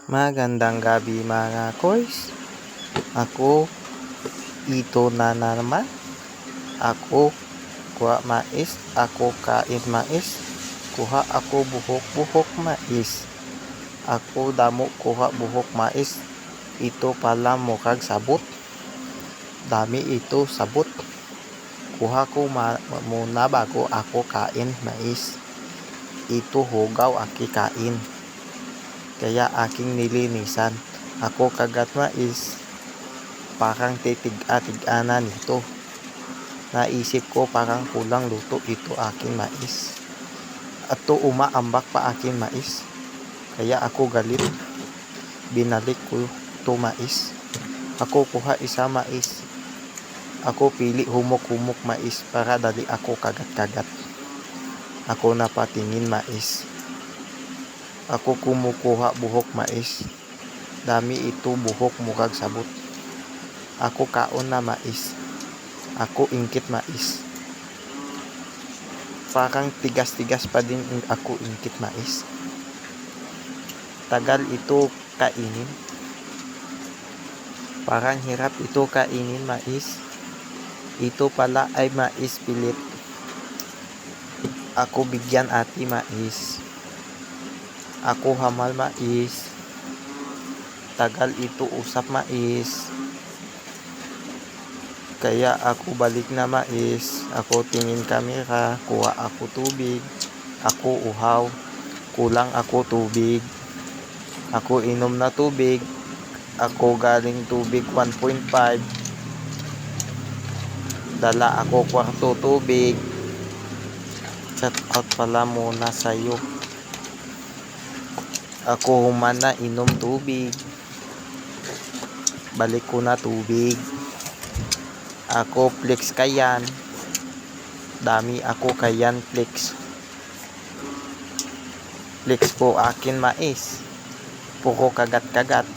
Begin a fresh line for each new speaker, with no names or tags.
Magandang gabi mga koys. Ako, ito na naman. Ako, kuha mais. Ako kain mais. Kuha ako buhok-buhok mais. Ako damo kuha buhok mais. Ito pala mukhang sabot. Dami ito sabot. Kuha ko muna bago ako kain mais. Ito hugaw aki kain. Kaya aking nilinisan. Ako kagat mais. Parang titig-atiganan ito. Naisip ko parang kulang luto ito aking mais. At to umaambak pa aking mais. Kaya ako galit. Binalik ko to mais. Ako kuha isa mais. Ako pili humok-humok mais para dali ako kagat-kagat. Ako napatingin mais. Ako kumukuha buhok mais. Dami ito buhok mukhang sabot. Ako kaon na mais. Ako ingkit mais. Parang tigas-tigas pa din ako ingkit mais. Tagal ito kainin. Parang hirap ito kainin mais. Ito pala ay mais pilit. Ako bigyan ati mais. Ako hamal mais. Tagal ito usap mais. Kaya ako balik na mais. Ako tingin kamera. Kuha ako tubig. Ako uhaw. Kulang ako tubig. Ako inom na tubig. Ako galing tubig 1.5. Dala ako kwarto tubig. Shout out pala muna sa'yo. Ako humana inom tubig. Balik ko na tubig. Ako flex kayan. Dami ako kayan flex. Flex ko akin mais. Puro kagat-kagat.